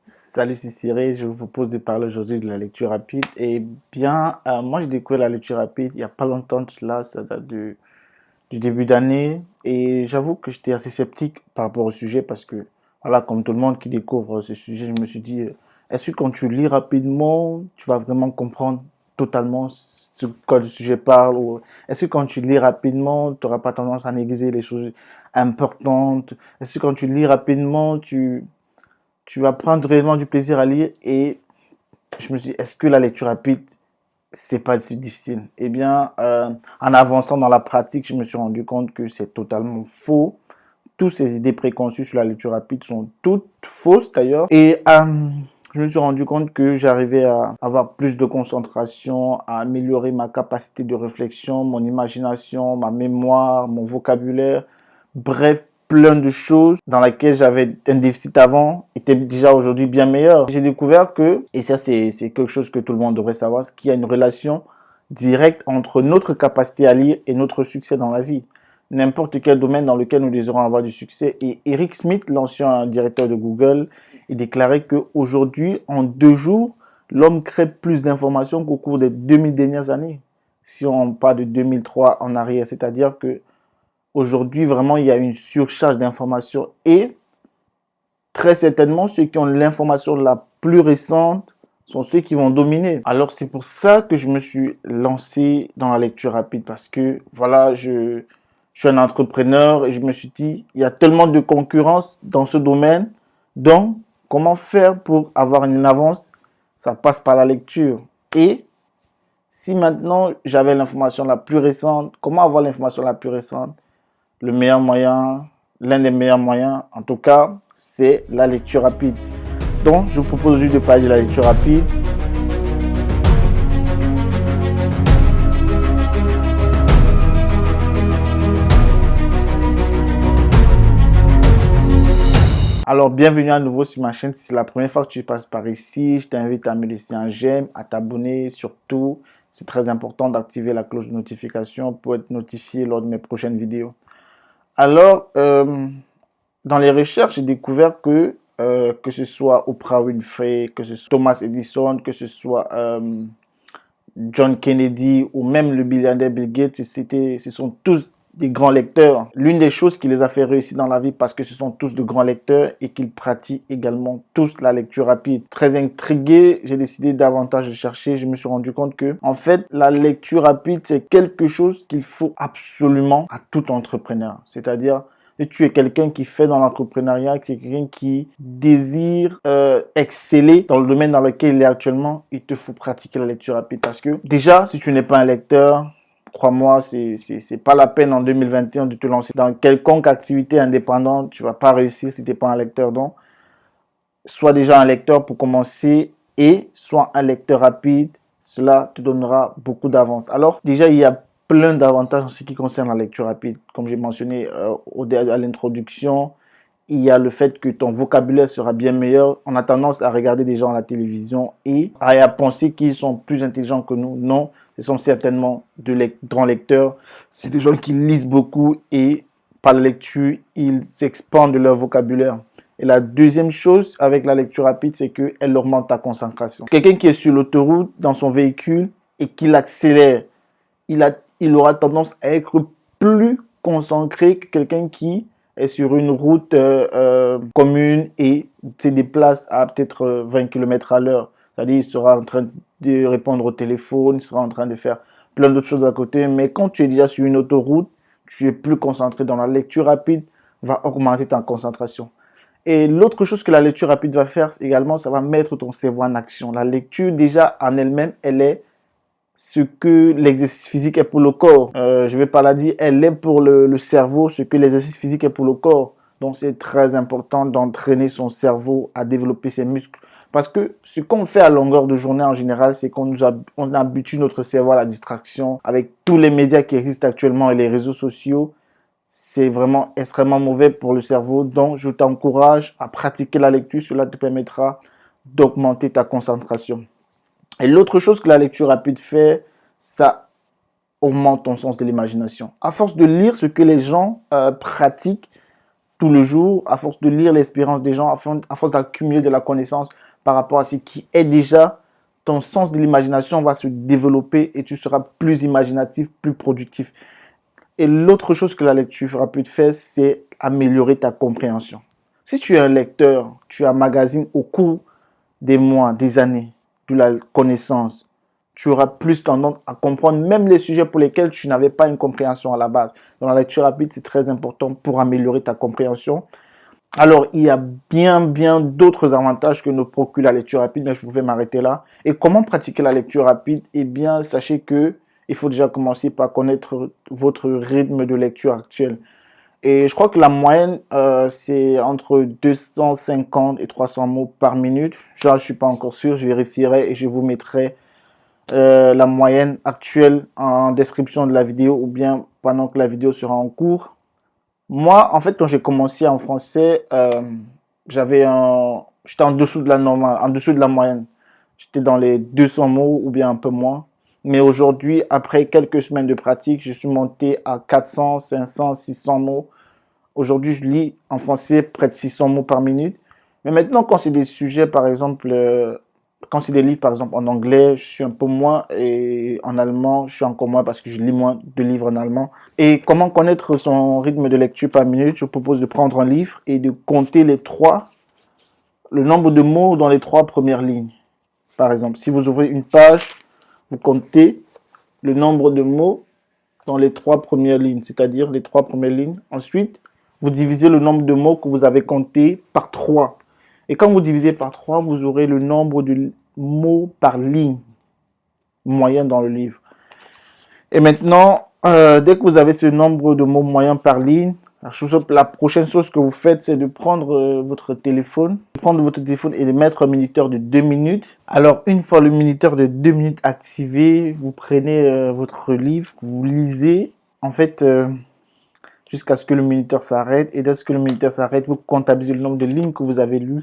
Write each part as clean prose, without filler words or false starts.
Salut, c'est Cyril. Je vous propose de parler aujourd'hui de la lecture rapide. Moi, j'ai découvert la lecture rapide il n'y a pas longtemps de cela, ça date du début d'année. Et j'avoue que j'étais assez sceptique par rapport au sujet parce que, voilà, comme tout le monde qui découvre ce sujet, je me suis dit, est-ce que quand tu lis rapidement, tu vas vraiment comprendre totalement ce quoi le sujet parle ou est-ce que quand tu lis rapidement, tu n'auras pas tendance à négliger les choses importantes? Est-ce que quand tu lis rapidement, tu vas prendre réellement du plaisir à lire et je me suis dit, est-ce que la lecture rapide, c'est pas si difficile? En avançant dans la pratique, je me suis rendu compte que c'est totalement faux. Toutes ces idées préconçues sur la lecture rapide sont toutes fausses d'ailleurs. Je me suis rendu compte que j'arrivais à avoir plus de concentration, à améliorer ma capacité de réflexion, mon imagination, ma mémoire, mon vocabulaire. Bref, plein de choses dans lesquelles j'avais un déficit avant étaient déjà aujourd'hui bien meilleures. J'ai découvert que, et ça c'est quelque chose que tout le monde devrait savoir, qu'il y a une relation directe entre notre capacité à lire et notre succès dans la vie. N'importe quel domaine dans lequel nous désirons avoir du succès. Et Eric Schmidt, l'ancien directeur de Google, il déclarait qu'aujourd'hui, en 2 jours, l'homme crée plus d'informations qu'au cours des 2000 dernières années. Si on parle de 2003 en arrière, c'est-à-dire que aujourd'hui, vraiment, il y a une surcharge d'informations et très certainement, ceux qui ont l'information la plus récente sont ceux qui vont dominer. Alors, c'est pour ça que je me suis lancé dans la lecture rapide parce que, voilà, je suis un entrepreneur et je me suis dit, il y a tellement de concurrence dans ce domaine. Donc, comment faire pour avoir une avance? Ça passe par la lecture. Et si maintenant j'avais l'information la plus récente, comment avoir l'information la plus récente? Le meilleur moyen, l'un des meilleurs moyens, en tout cas, c'est la lecture rapide. Donc, je vous propose juste de parler de la lecture rapide. Alors, bienvenue à nouveau sur ma chaîne. Si c'est la première fois que tu passes par ici, je t'invite à me laisser un j'aime, à t'abonner surtout. C'est très important d'activer la cloche de notification pour être notifié lors de mes prochaines vidéos. Alors, dans les recherches, j'ai découvert que ce soit Oprah Winfrey, que ce soit Thomas Edison, que ce soit John Kennedy ou même le milliardaire Bill Gates, ce sont tous des grands lecteurs. L'une des choses qui les a fait réussir dans la vie parce que ce sont tous de grands lecteurs et qu'ils pratiquent également tous la lecture rapide. Très intrigué, j'ai décidé davantage de chercher. Je me suis rendu compte que, en fait, la lecture rapide, c'est quelque chose qu'il faut absolument à tout entrepreneur. C'est-à-dire, si tu es quelqu'un qui fait dans l'entrepreneuriat, qui est quelqu'un qui désire exceller dans le domaine dans lequel il est actuellement, il te faut pratiquer la lecture rapide. Parce que déjà, si tu n'es pas un lecteur, crois-moi, c'est pas la peine en 2021 de te lancer dans quelconque activité indépendante. Tu vas pas réussir si tu n'es pas un lecteur. Donc, sois déjà un lecteur pour commencer et sois un lecteur rapide. Cela te donnera beaucoup d'avance. Alors, déjà, il y a plein d'avantages en ce qui concerne la lecture rapide. Comme j'ai mentionné à l'introduction, il y a le fait que ton vocabulaire sera bien meilleur. On a tendance à regarder des gens à la télévision et à penser qu'ils sont plus intelligents que nous. Non, ce sont certainement de grands lecteurs. C'est des gens qui lisent beaucoup et par la lecture, ils s'expandent de leur vocabulaire. Et la deuxième chose avec la lecture rapide, c'est qu'elle augmente ta concentration. Quelqu'un qui est sur l'autoroute dans son véhicule et qui accélère, il aura tendance à être plus concentré que quelqu'un qui est sur une route commune et se déplace à peut-être 20 km à l'heure. C'est-à-dire il sera en train de répondre au téléphone, il sera en train de faire plein d'autres choses à côté. Mais quand tu es déjà sur une autoroute, tu es plus concentré. Dans la lecture rapide, va augmenter ta concentration. Et l'autre chose que la lecture rapide va faire également, ça va mettre ton cerveau en action. La lecture, déjà, en elle-même, elle est ce que l'exercice physique est pour le corps. Je vais pas la dire, elle est pour le cerveau, ce que l'exercice physique est pour le corps. Donc, c'est très important d'entraîner son cerveau à développer ses muscles. Parce que ce qu'on fait à longueur de journée en général, c'est qu'on habitue notre cerveau à la distraction. Avec tous les médias qui existent actuellement et les réseaux sociaux, c'est vraiment extrêmement mauvais pour le cerveau. Donc, je t'encourage à pratiquer la lecture. Cela te permettra d'augmenter ta concentration. Et l'autre chose que la lecture rapide fait, ça augmente ton sens de l'imagination. À force de lire ce que les gens pratiquent, tout le jour, à force de lire l'expérience des gens, à force d'accumuler de la connaissance par rapport à ce qui est déjà, ton sens de l'imagination va se développer et tu seras plus imaginatif, plus productif. Et l'autre chose que la lecture rapide fait, c'est améliorer ta compréhension. Si tu es un lecteur, tu emmagasines au cours des mois, des années, de la connaissance, tu auras plus tendance à comprendre même les sujets pour lesquels tu n'avais pas une compréhension à la base. Donc la lecture rapide, c'est très important pour améliorer ta compréhension. Alors, il y a bien d'autres avantages que nous procure la lecture rapide, mais je pouvais m'arrêter là. Et comment pratiquer la lecture rapide? Eh bien, sachez que il faut déjà commencer par connaître votre rythme de lecture actuel. Et je crois que la moyenne, c'est entre 250 et 300 mots par minute. Je ne suis pas encore sûr, je vérifierai et je vous mettrai la moyenne actuelle en description de la vidéo ou bien pendant que la vidéo sera en cours. Moi, en fait, quand j'ai commencé en français, j'étais en dessous de la normale, en dessous de la moyenne. J'étais dans les 200 mots ou bien un peu moins. Mais aujourd'hui, après quelques semaines de pratique, je suis monté à 400, 500, 600 mots. Aujourd'hui, je lis en français près de 600 mots par minute. Mais maintenant, quand c'est des sujets, par exemple, quand c'est des livres, par exemple, en anglais, je suis un peu moins. Et en allemand, je suis encore moins parce que je lis moins de livres en allemand. Et comment connaître son rythme de lecture par minute? Je vous propose de prendre un livre et de compter le nombre de mots dans les 3 premières lignes. Par exemple, si vous ouvrez une page, vous comptez le nombre de mots dans les 3 premières lignes, c'est-à-dire les 3 premières lignes. Ensuite, vous divisez le nombre de mots que vous avez compté par 3. Et quand vous divisez par 3, vous aurez le nombre de mots par ligne moyen dans le livre. Et maintenant, dès que vous avez ce nombre de mots moyens par ligne, la prochaine chose que vous faites, c'est de prendre votre téléphone et de mettre un minuteur de 2 minutes. Alors, une fois le minuteur de 2 minutes activé, vous prenez votre livre, vous lisez, en fait, jusqu'à ce que le minuteur s'arrête. Et dès que le minuteur s'arrête, vous comptabilisez le nombre de lignes que vous avez lues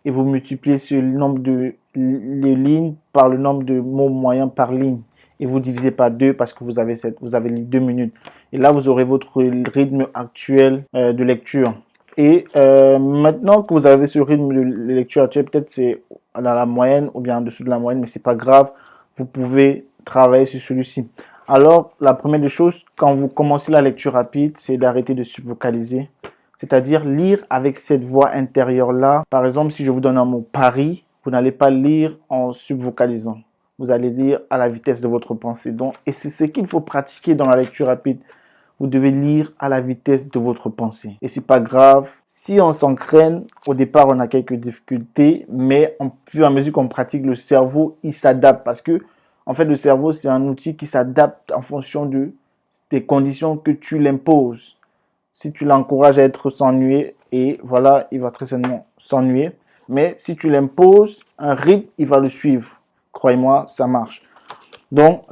et vous multipliez ce nombre de lignes par le nombre de mots moyens par ligne. Et vous divisez par 2 parce que vous avez lu 2 minutes. Et là, vous aurez votre rythme actuel de lecture. Et maintenant que vous avez ce rythme de lecture actuel, peut-être c'est dans la moyenne ou bien en dessous de la moyenne, mais c'est pas grave. Vous pouvez travailler sur celui-ci. Alors, la première des choses, quand vous commencez la lecture rapide, c'est d'arrêter de subvocaliser. C'est-à-dire lire avec cette voix intérieure-là. Par exemple, si je vous donne un mot Paris, vous n'allez pas lire en subvocalisant. Vous allez lire à la vitesse de votre pensée. Donc, et c'est ce qu'il faut pratiquer dans la lecture rapide. Vous devez lire à la vitesse de votre pensée. Et c'est pas grave. Si on s'entraîne, au départ, on a quelques difficultés, mais au fur et à mesure qu'on pratique, le cerveau, il s'adapte. Parce que, en fait, le cerveau, c'est un outil qui s'adapte en fonction des conditions que tu l'imposes. Si tu l'encourages à être s'ennuyer, et voilà, il va très certainement s'ennuyer. Mais si tu l'imposes un rythme, il va le suivre. Croyez-moi, ça marche. Donc,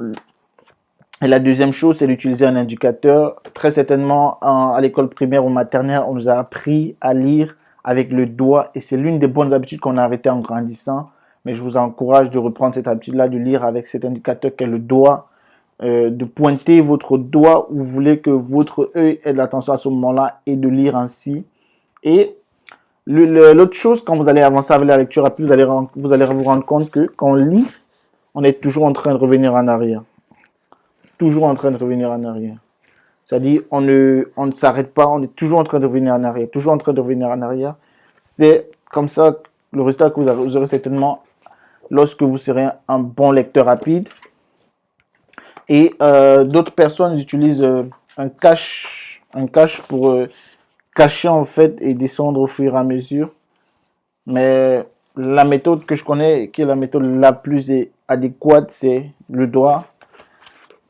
et la deuxième chose, c'est d'utiliser un indicateur. Très certainement, à l'école primaire ou maternelle, on nous a appris à lire avec le doigt. Et c'est l'une des bonnes habitudes qu'on a arrêtées en grandissant. Mais je vous encourage de reprendre cette habitude-là, de lire avec cet indicateur qu'est le doigt. De pointer votre doigt où vous voulez que votre œil ait de l'attention à ce moment-là et de lire ainsi. Et l'autre chose, quand vous allez avancer avec la lecture rapide, vous allez vous rendre compte que quand on lit, on est toujours en train de revenir en arrière. Toujours en train de revenir en arrière. C'est-à-dire, on ne s'arrête pas, on est toujours en train de revenir en arrière, toujours en train de revenir en arrière. C'est comme ça le résultat que vous aurez certainement lorsque vous serez un bon lecteur rapide. Et d'autres personnes utilisent un cache pour cacher en fait et descendre au fur et à mesure. Mais la méthode que je connais, qui est la méthode la plus adéquate, c'est le doigt.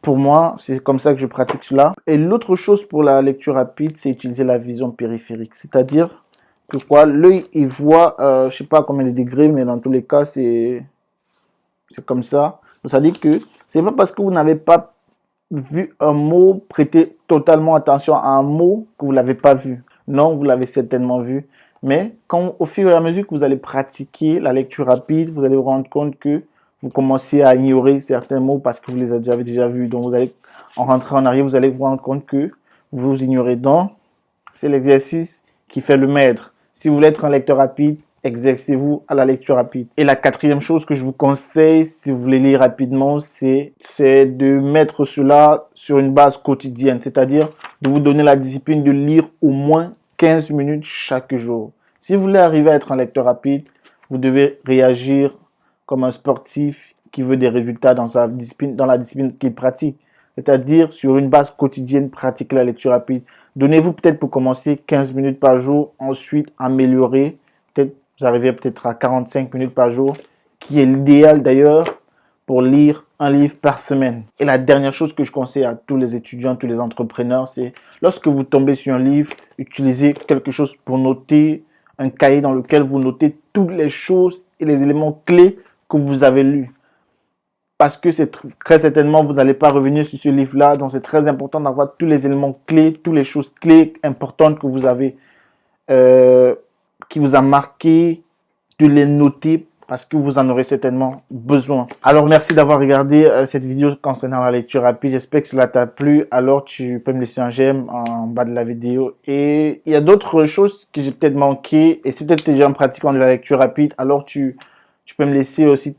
Pour moi, c'est comme ça que je pratique cela. Et l'autre chose pour la lecture rapide, c'est utiliser la vision périphérique. C'est-à-dire que quoi, l'œil, il voit, je sais pas combien de degrés, mais dans tous les cas, c'est comme ça. Ça dit que c'est pas parce que vous n'avez pas vu un mot, prêtez totalement attention à un mot que vous l'avez pas vu. Non, vous l'avez certainement vu. Mais quand, au fur et à mesure que vous allez pratiquer la lecture rapide, vous allez vous rendre compte que vous commencez à ignorer certains mots parce que vous les avez déjà vus. Donc, vous allez, en rentrant en arrière, vous allez vous rendre compte que vous ignorez. Donc, c'est l'exercice qui fait le maître. Si vous voulez être un lecteur rapide, exercez-vous à la lecture rapide. Et la quatrième chose que je vous conseille, si vous voulez lire rapidement, c'est de mettre cela sur une base quotidienne, c'est-à-dire de vous donner la discipline de lire au moins 15 minutes chaque jour. Si vous voulez arriver à être un lecteur rapide, vous devez réagir comme un sportif qui veut des résultats dans la discipline qu'il pratique. C'est-à-dire, sur une base quotidienne, pratiquer la lecture rapide. Donnez-vous peut-être pour commencer 15 minutes par jour, ensuite améliorer. Peut-être, vous arrivez peut-être à 45 minutes par jour, qui est l'idéal d'ailleurs pour lire un livre par semaine. Et la dernière chose que je conseille à tous les étudiants, tous les entrepreneurs, c'est lorsque vous tombez sur un livre, utilisez quelque chose pour noter, un cahier dans lequel vous notez toutes les choses et les éléments clés que vous avez lus. Parce que c'est très certainement, vous n'allez pas revenir sur ce livre-là. Donc, c'est très important d'avoir tous les éléments clés, toutes les choses clés importantes que vous avez, qui vous a marqué, de les noter parce que vous en aurez certainement besoin. Alors, merci d'avoir regardé cette vidéo concernant la lecture rapide. J'espère que cela t'a plu. Alors, tu peux me laisser un j'aime en bas de la vidéo. Et il y a d'autres choses que j'ai peut-être manqué. Et c'est peut-être déjà en pratiquant de la lecture rapide. Alors, tu peux me laisser aussi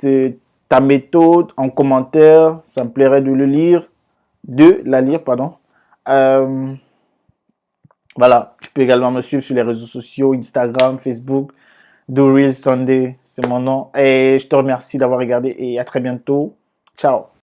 ta méthode en commentaire. Ça me plairait de la lire, pardon. Voilà, tu peux également me suivre sur les réseaux sociaux, Instagram, Facebook. Do Real Sunday, c'est mon nom. Et je te remercie d'avoir regardé et à très bientôt. Ciao.